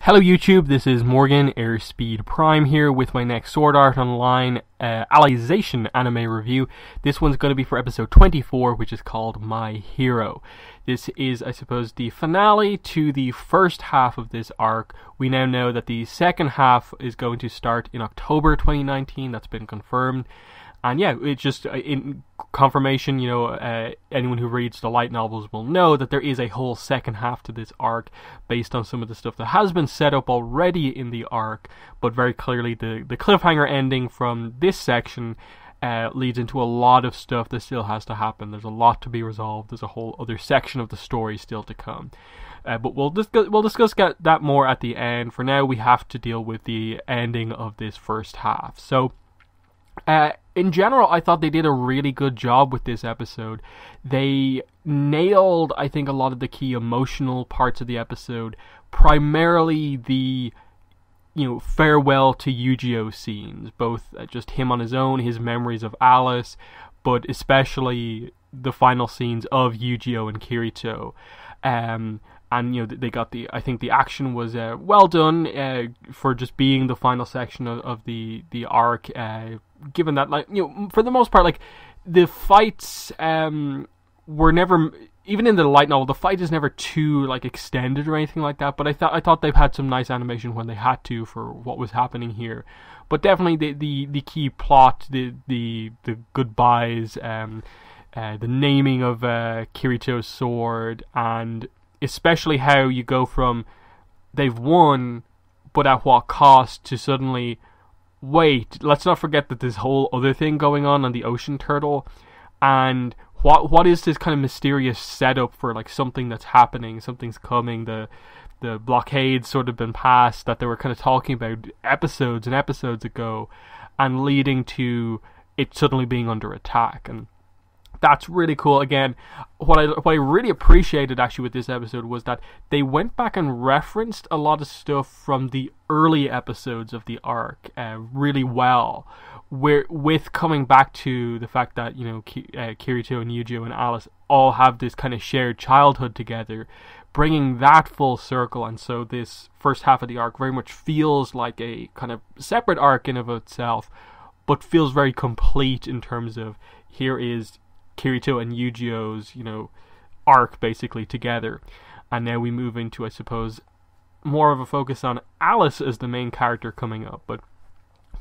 Hello YouTube, this is Morgan, Airspeed Prime here with my next Sword Art Online Alicization anime review. This one's going to be for episode 24, which is called My Hero. This is, I suppose, the finale to the first half of this arc. We now know that the second half is going to start in October 2019, that's been confirmed. And yeah, it's just in confirmation, anyone who reads the light novels will know that there is a whole second half to this arc based on some of the stuff that has been set up already in the arc, but very clearly the cliffhanger ending from this section leads into a lot of stuff that still has to happen. There's a lot to be resolved. There's a whole other section of the story still to come. But we'll discuss that more at the end. For now, we have to deal with the ending of this first half. So, in general, I thought they did a really good job with this episode. They nailed, I think, a lot of the key emotional parts of the episode. Primarily the, farewell to Yu-Gi-Oh scenes. Both just him on his own, his memories of Alice, but especially the final scenes of Yu-Gi-Oh and Kirito. And they got I think the action was well done for just being the final section of the arc. Given that, for the most part, the fights were never, even in the light novel, the fight is never too extended or anything like that. But I thought they've had some nice animation when they had to for what was happening here. But definitely the key plot, the goodbyes, the naming of Kirito's sword, and especially how you go from they've won, but at what cost, to suddenly, wait, let's not forget that there's whole other thing going on the ocean turtle, and what is this kind of mysterious setup for something that's happening, something's coming, the blockade's sort of been passed that they were kind of talking about episodes and episodes ago, and leading to it suddenly being under attack. And that's really cool. Again, what I really appreciated actually with this episode was that they went back and referenced a lot of stuff from the early episodes of the arc really well, with coming back to the fact that Kirito and Yu-Gi-Oh and Alice all have this kind of shared childhood together, bringing that full circle. And so this first half of the arc very much feels like a kind of separate arc in of itself, but feels very complete in terms of here is Kirito and Yu-Gi-Oh's, arc basically together. And now we move into, I suppose, more of a focus on Alice as the main character coming up, but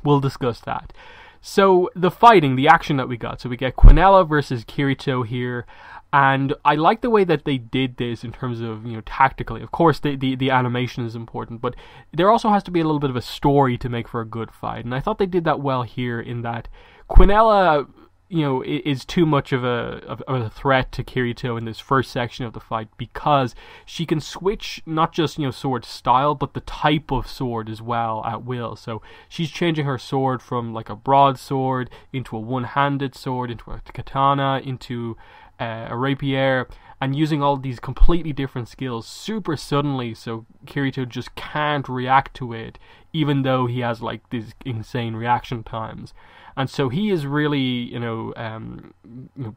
we'll discuss that. So, the fighting, the action that we got. So we get Quinella versus Kirito here, and I like the way that they did this in terms of, tactically. Of course, the animation is important, but there also has to be a little bit of a story to make for a good fight, and I thought they did that well here in that Quinella is too much of a threat to Kirito in this first section of the fight, because she can switch not just sword style, but the type of sword as well at will. So she's changing her sword from a broadsword into a one-handed sword, into a katana, into a rapier, and using all these completely different skills super suddenly, so Kirito just can't react to it, even though he has these insane reaction times. And so he is really,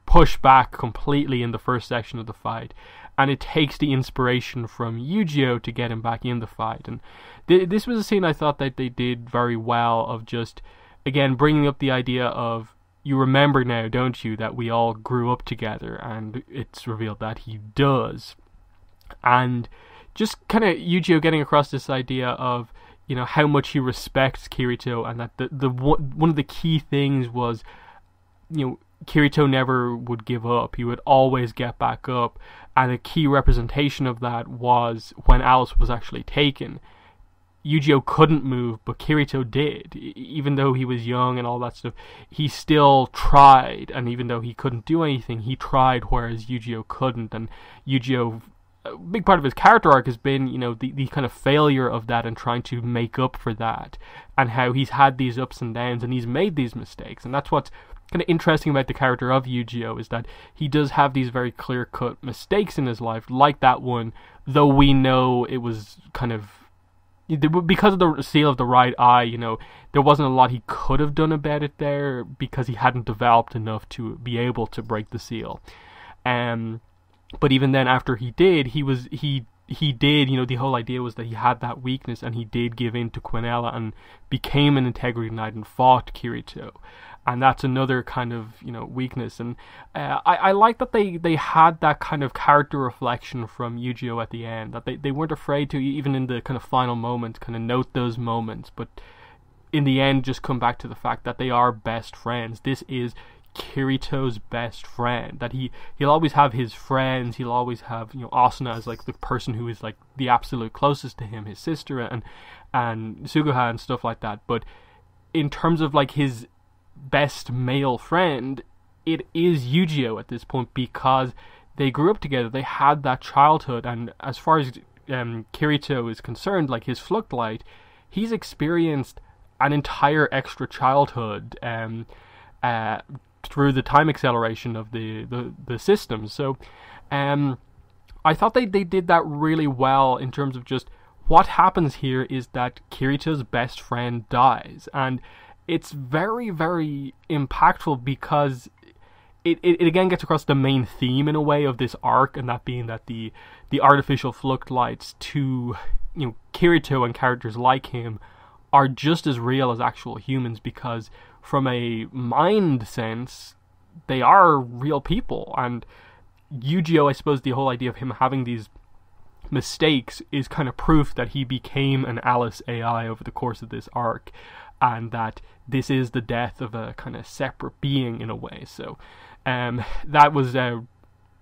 pushed back completely in the first section of the fight, and it takes the inspiration from Yu-Gi-Oh to get him back in the fight. And this was a scene I thought that they did very well, of just, again, bringing up the idea of, you remember now, don't you, that we all grew up together, and it's revealed that he does. And just kind of Yu-Gi-Oh getting across this idea of, how much he respects Kirito, and that the one of the key things was, Kirito never would give up. He would always get back up, and a key representation of that was when Alice was actually taken. Yu-Gi-Oh couldn't move, but Kirito did. Even though he was young and all that stuff, he still tried, and even though he couldn't do anything, he tried, whereas Yu-Gi-Oh couldn't. And Yu-Gi-Oh, a big part of his character arc has been, the kind of failure of that and trying to make up for that, and how he's had these ups and downs and he's made these mistakes. And that's what's kind of interesting about the character of Yu-Gi-Oh, is that he does have these very clear-cut mistakes in his life, like that one, though we know it was kind of, because of the seal of the right eye, there wasn't a lot he could have done about it there, because he hadn't developed enough to be able to break the seal. But even then, after he did, he he did, the whole idea was that he had that weakness, and he did give in to Quinella and became an Integrity Knight and fought Kirito. And that's another kind of, weakness. And I like that they had that kind of character reflection from Yu-Gi-Oh! At the end, that they weren't afraid to, even in the kind of final moments, kind of note those moments, but in the end just come back to the fact that they are best friends. This is Kirito's best friend, that he'll always have his friends, he'll always have Asuna as like the person who is like the absolute closest to him, his sister and Suguha and stuff like that, but in terms of like his best male friend, it is Yu-Gi-Oh! At this point, because they grew up together, they had that childhood, and as far as Kirito is concerned, like his Fluctlight, he's experienced an entire extra childhood through the time acceleration of the system. So I thought they did that really well in terms of just what happens here is that Kirito's best friend dies, and it's very, very impactful because it again gets across the main theme in a way of this arc, and that being that the artificial Fluctlights to Kirito and characters like him are just as real as actual humans, because from a mind sense, they are real people. And Yu-Gi-Oh!, I suppose the whole idea of him having these mistakes is kind of proof that he became an Alice AI over the course of this arc, and that this is the death of a kind of separate being in a way. So that was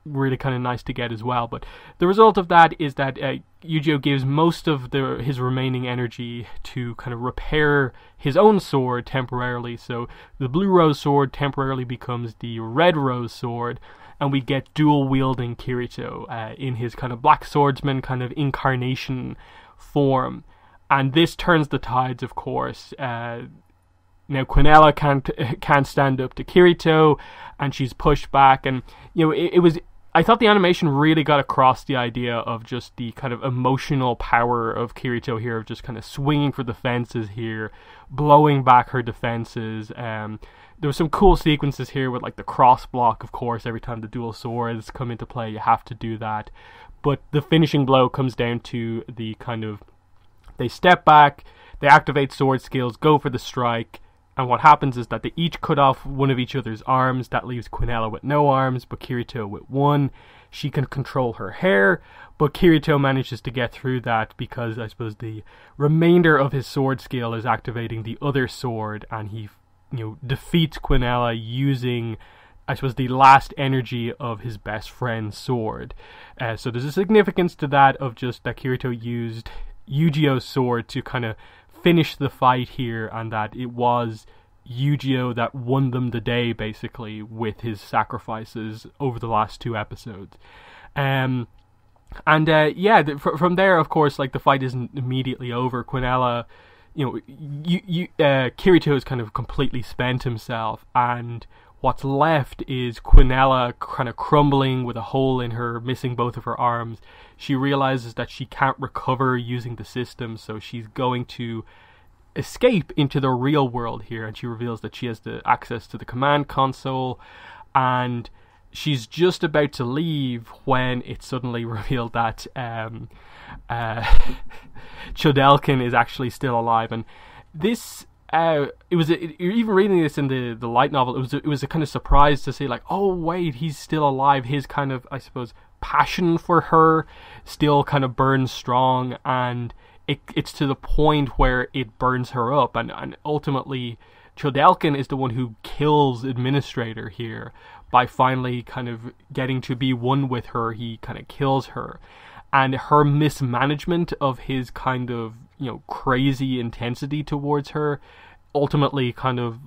really kind of nice to get as well. But the result of that is that Yu-Gi-Oh! Gives most of his remaining energy to kind of repair his own sword temporarily. So the Blue Rose sword temporarily becomes the Red Rose sword, and we get dual-wielding Kirito in his kind of Black Swordsman kind of incarnation form. And this turns the tides, of course. Now Quinella can't stand up to Kirito, and she's pushed back. And I thought the animation really got across the idea of just the kind of emotional power of Kirito here, of just kind of swinging for the fences here, blowing back her defenses. There were some cool sequences here with like the cross block, of course. Every time the dual swords come into play, you have to do that. But the finishing blow comes down to the kind of, they step back, they activate sword skills, go for the strike, and what happens is that they each cut off one of each other's arms. That leaves Quinella with no arms, but Kirito with one. She can control her hair, but Kirito manages to get through that because I suppose the remainder of his sword skill is activating the other sword, and he defeats Quinella using, I suppose, the last energy of his best friend's sword. So there's a significance to that, of just that Kirito used Yu-Gi-Oh's sword to kind of finish the fight here, and that it was Yu-Gi-Oh! That won them the day, basically, with his sacrifices over the last two episodes. From there, of course, like, the fight isn't immediately over. Quinella, Kirito has kind of completely spent himself, and what's left is Quinella kind of crumbling with a hole in her, missing both of her arms. She realizes that she can't recover using the system, so she's going to escape into the real world here, and she reveals that she has the access to the command console, and she's just about to leave when it's suddenly revealed that Chodelkin is actually still alive. And this even reading this in the light novel, it was a kind of surprise to see, like, oh wait, he's still alive. His kind of, I suppose, passion for her still kind of burns strong, and it's to the point where it burns her up, and ultimately Chodelkin is the one who kills Administrator here by finally kind of getting to be one with her. He kind of kills her, and her mismanagement of his kind of crazy intensity towards her ultimately kind of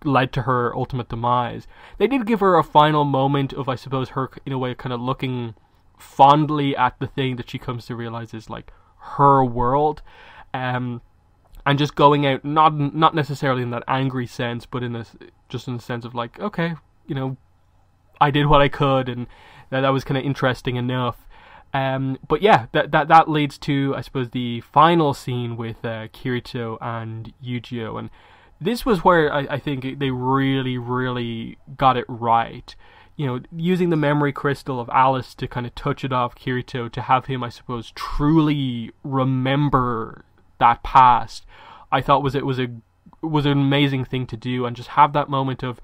led to her ultimate demise. They did give her a final moment of, I suppose, her in a way kind of looking fondly at the thing that she comes to realize is like her world, and just going out, not necessarily in that angry sense, but in the sense of like, okay, I did what I could, and that was kind of interesting enough. But yeah, that leads to, I suppose, the final scene with Kirito and Yu-Gi-Oh! And this was where I think they really, really got it right. using the memory crystal of Alice to kind of touch it off Kirito, to have him, I suppose, truly remember that past, I thought was an amazing thing to do, and just have that moment of,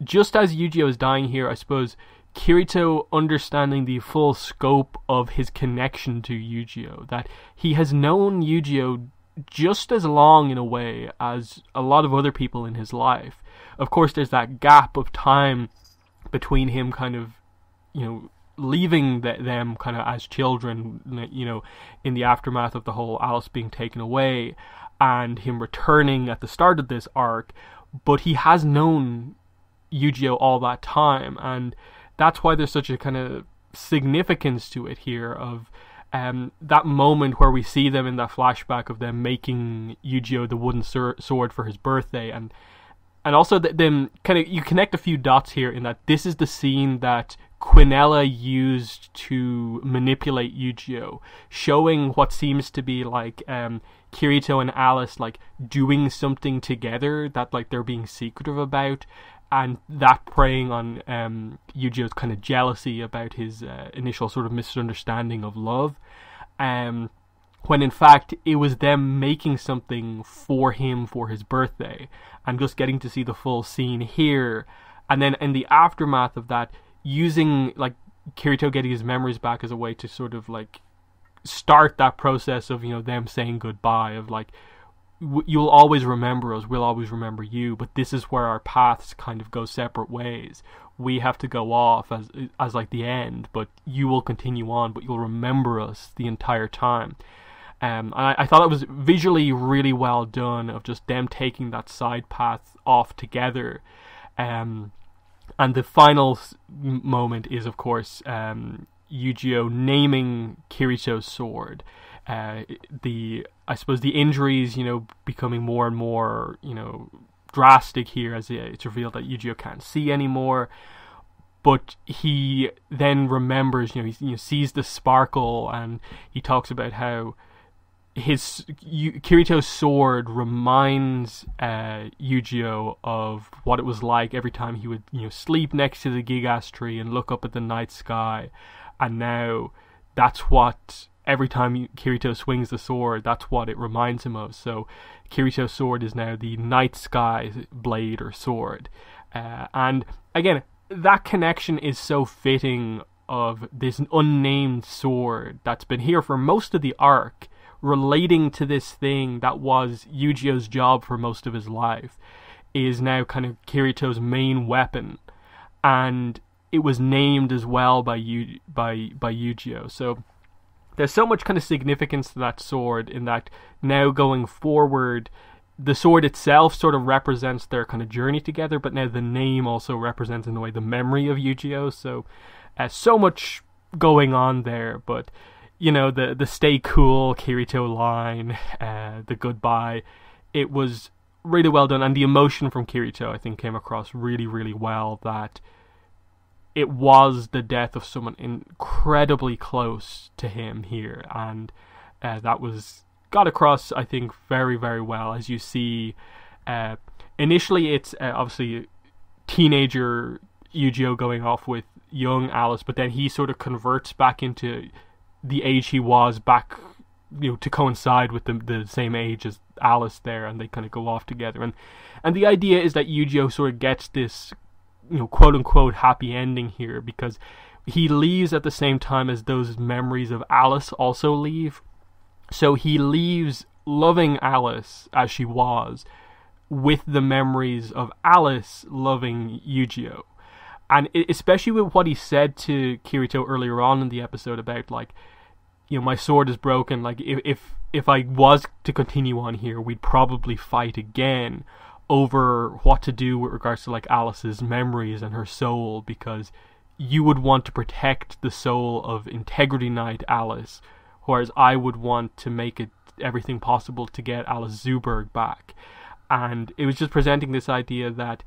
just as Yujiro is dying here, I suppose, Kirito understanding the full scope of his connection to Yujiro, that he has known Yujiro just as long, in a way, as a lot of other people in his life. Of course, there's that gap of time between him kind of, leaving them kind of as children, in the aftermath of the whole Alice being taken away, and him returning at the start of this arc. But he has known Yujiro all that time, and that's why there's such a kind of significance to it here, of that moment where we see them in that flashback of them making Yujiro the wooden sword for his birthday, and also them kind of, you connect a few dots here in that this is the scene that Quinella used to manipulate Yujiro, showing what seems to be like Kirito and Alice like doing something together that like they're being secretive about, and that preying on Yujiro's kind of jealousy about his initial sort of misunderstanding of love, when in fact it was them making something for him for his birthday, and just getting to see the full scene here. And then in the aftermath of that, using like Kirito getting his memories back as a way to sort of like start that process of them saying goodbye, of like, you'll always remember us, we'll always remember you, but this is where our paths kind of go separate ways. We have to go off as like the end, but you will continue on, but you'll remember us the entire time. I thought it was visually really well done, of just them taking that side path off together. And the final moment is, of course, Yujiro naming Kirito's sword. I suppose the injuries, becoming more and more, drastic here, as it's revealed that Yujiro can't see anymore. But he then remembers, he sees the sparkle, and he talks about how Kirito's sword reminds Yujiro of what it was like every time he would, sleep next to the Gigas tree and look up at the night sky. And now that's what, every time Kirito swings the sword, that's what it reminds him of. So Kirito's sword is now the night sky blade or sword. And again, that connection is so fitting, of this unnamed sword that's been here for most of the arc, relating to this thing that was Yujiro's job for most of his life, is now kind of Kirito's main weapon, and it was named as well by Yujiro. So there's so much kind of significance to that sword, in that now going forward, the sword itself sort of represents their kind of journey together, but now the name also represents, in a way, the memory of Yujiro. So so much going on there, but the stay cool Kirito line, the goodbye, it was really well done. And the emotion from Kirito, I think, came across really, really well, that it was the death of someone incredibly close to him here. And that got across, I think, very, very well. As you see, initially it's obviously teenager Yujiro going off with young Alice, but then he sort of converts back into the age he was back, to coincide with the same age as Alice there, and they kind of go off together. And the idea is that Yujiro sort of gets this, quote unquote happy ending here, because he leaves at the same time as those memories of Alice also leave. So he leaves loving Alice as she was, with the memories of Alice loving Yujiro. And especially with what he said to Kirito earlier on in the episode about, like, my sword is broken, like, if I was to continue on here, we'd probably fight again over what to do with regards to, like, Alice's memories and her soul, because you would want to protect the soul of Integrity Knight Alice, whereas I would want to make it everything possible to get Alice Zuberg back. And it was just presenting this idea that,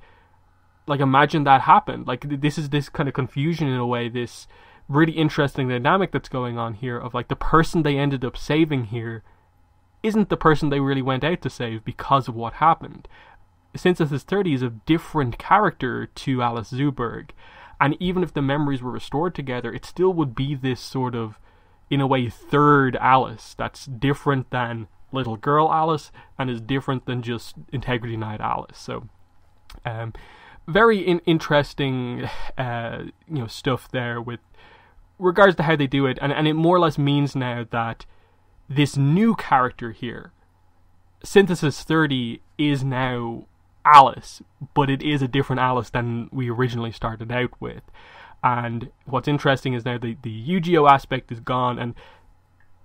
like, imagine that happened. Like, this is this kind of confusion, in a way, this really interesting dynamic that's going on here, of like, the person they ended up saving here isn't the person they really went out to save because of what happened. Since is 30 is a different character to Alice Zuberg, And even if the memories were restored together, it still would be this sort of, in a way, third Alice that's different than little girl Alice and is different than just Integrity Knight Alice. So very interesting stuff there with regards to how they do it, and it more or less means now that this new character here, Synthesis 30, is now Alice, but it is a different Alice than we originally started out with. And what's interesting is now the Yu-Gi-Oh aspect is gone, and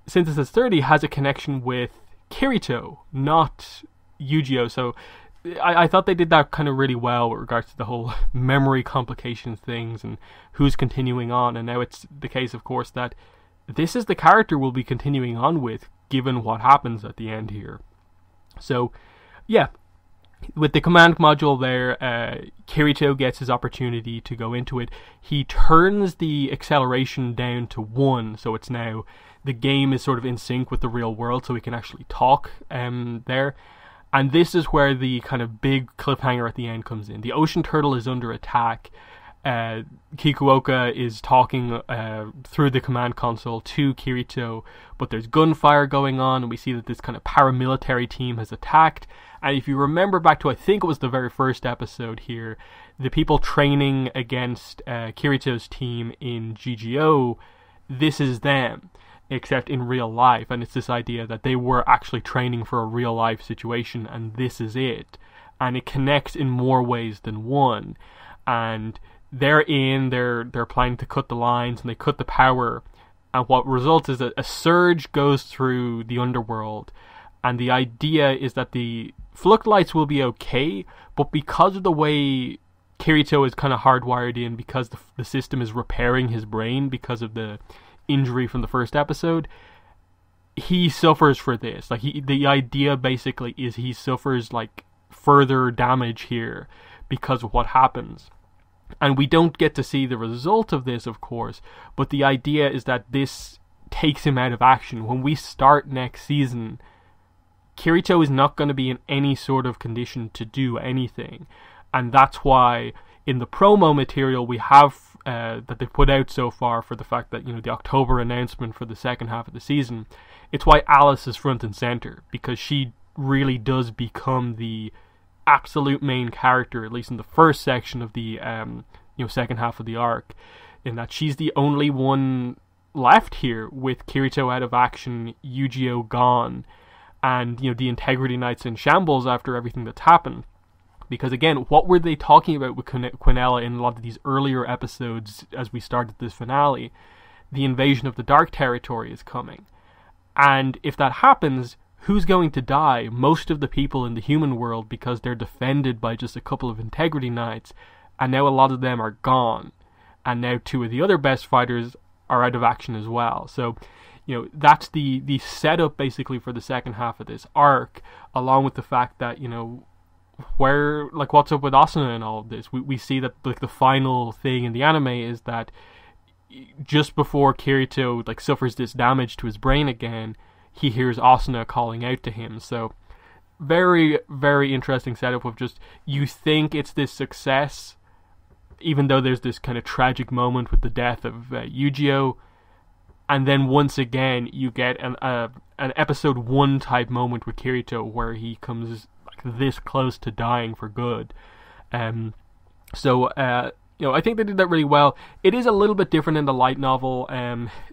Synthesis 30 has a connection with Kirito, not Yu-Gi-Oh. So I thought they did that kind of really well with regards to the whole memory complications things and who's continuing on. And now it's the case, of course, that this is the character we'll be continuing on with, given what happens at the end here. So, yeah, with the command module there, Kirito gets his opportunity to go into it. He turns the acceleration down to 1, so it's now the game is sort of in sync with the real world, so we can actually talk there. And this is where the kind of big cliffhanger at the end comes in. The ocean turtle is under attack. Kikuoka is talking through the command console to Kirito, but there's gunfire going on, and we see that this kind of paramilitary team has attacked. And if you remember back to, I think it was the very first episode here, the people training against Kirito's team in GGO, this is them, except in real life. And it's this idea that they were actually training for a real life situation, and this is it. And it connects in more ways than one. And they're planning to cut the lines, and they cut the power, and what results is that a surge goes through the underworld, and the idea is that the Fluctlights will be okay, but because of the way Kirito is kind of hardwired in, because the system is repairing his brain because of the injury from the first episode, he suffers for this. Like, the idea basically is he suffers like further damage here because of what happens. And we don't get to see the result of this, of course, but the idea is that this takes him out of action. When we start next season, Kirito is not going to be in any sort of condition to do anything. And that's why in the promo material we have that they've put out so far for the fact that, the October announcement for the second half of the season, it's why Alice is front and center, because she really does become the absolute main character, at least in the first section of the second half of the arc, in that she's the only one left here with Kirito out of action, Yu-Gi-Oh gone, and the Integrity Knights in shambles after everything that's happened. Because again, what were they talking about with Quinella in a lot of these earlier episodes as we started this finale? The invasion of the Dark Territory is coming, and if that happens, who's going to die? Most of the people in the human world, because they're defended by just a couple of Integrity Knights, and now a lot of them are gone. And now 2 of the other best fighters are out of action as well. So, that's the setup basically for the second half of this arc, along with the fact that, where, like, what's up with Asuna and all of this? We see that, like, the final thing in the anime is that just before Kirito, like, suffers this damage to his brain again, he hears Asuna calling out to him. So very, very interesting setup of just, you think it's this success, even though there's this kind of tragic moment with the death of Yu-Gi-Oh, and then once again you get an episode 1 type moment with Kirito where he comes like this close to dying for good. I think they did that really well. It is a little bit different in the light novel.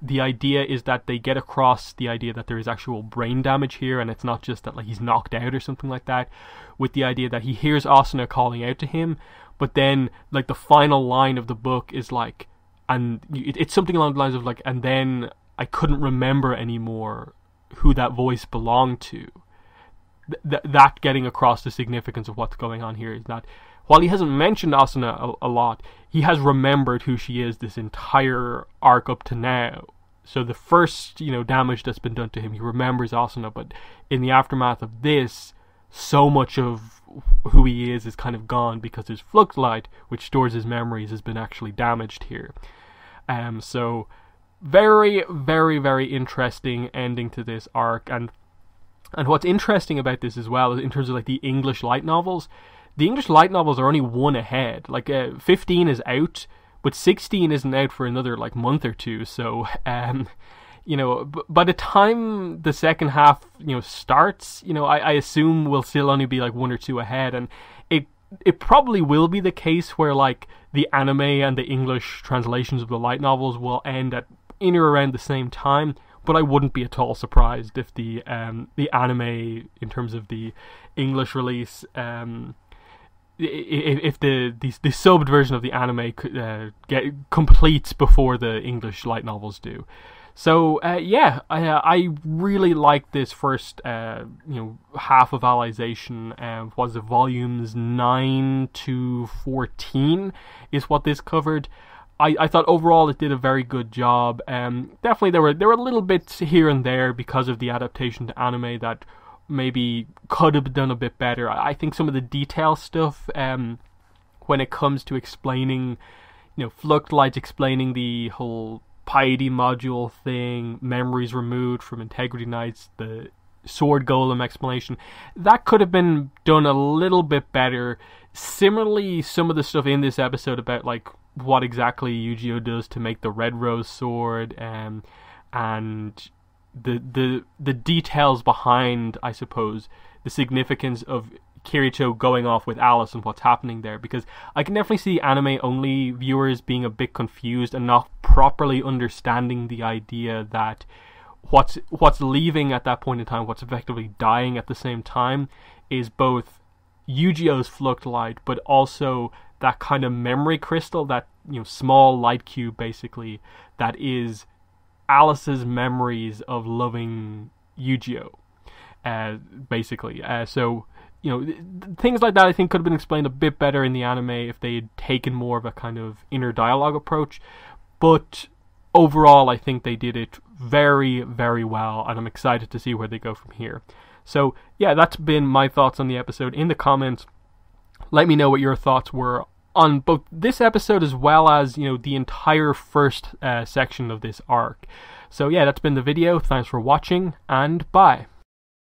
The idea is that they get across the idea that there is actual brain damage here, and it's not just that, like, he's knocked out or something like that, with the idea that he hears Asuna calling out to him, but then, like, the final line of the book is like, and it's something along the lines of like, and then I couldn't remember anymore who that voice belonged to. That getting across the significance of what's going on here is that while he hasn't mentioned Asuna a lot, he has remembered who she is this entire arc up to now. So the first, damage that's been done to him, he remembers Asuna, but in the aftermath of this, so much of who he is kind of gone because his Fluctlight, which stores his memories, has been actually damaged here. So very, very, very interesting ending to this arc. And what's interesting about this as well, in terms of like the English light novels, the English light novels are only 1 ahead. Like 15 is out, but 16 isn't out for another like month or two. So you know, by the time the second half, you know, starts, you know, I assume we'll still only be like 1 or 2 ahead, and it probably will be the case where like the anime and the English translations of the light novels will end at in or around the same time. But I wouldn't be at all surprised if the anime, in terms of the English release, if the subbed version of the anime completes before the English light novels do. So yeah, I really like this first you know, half of Alicization. Was it volumes 9 to 14 is what this covered. I thought overall it did a very good job. Definitely there were little bits here and there because of the adaptation to anime that maybe could have done a bit better. I think some of the detail stuff, when it comes to explaining, you know, Fluctlight explaining the whole piety module thing, memories removed from Integrity Knights, the sword golem explanation, that could have been done a little bit better. Similarly, some of the stuff in this episode about like what exactly Yu-Gi-Oh does to make the Red Rose sword, and the details behind, I suppose, the significance of Kiricho going off with Alice and what's happening there, because I can definitely see anime-only viewers being a bit confused and not properly understanding the idea that what's leaving at that point in time, what's effectively dying at the same time, is both Yu-Gi-Oh's Fluctlight, but also that kind of memory crystal, that, you know, small light cube basically, that is Alice's memories of loving Yu-Gi-Oh, basically. So, you know, things like that I think could have been explained a bit better in the anime if they had taken more of a kind of inner dialogue approach. But overall, I think they did it very, very well, and I'm excited to see where they go from here. So, yeah, that's been my thoughts on the episode. In the comments, let me know what your thoughts were on both this episode as well as, you know, the entire first section of this arc. So, yeah, that's been the video. Thanks for watching, and bye.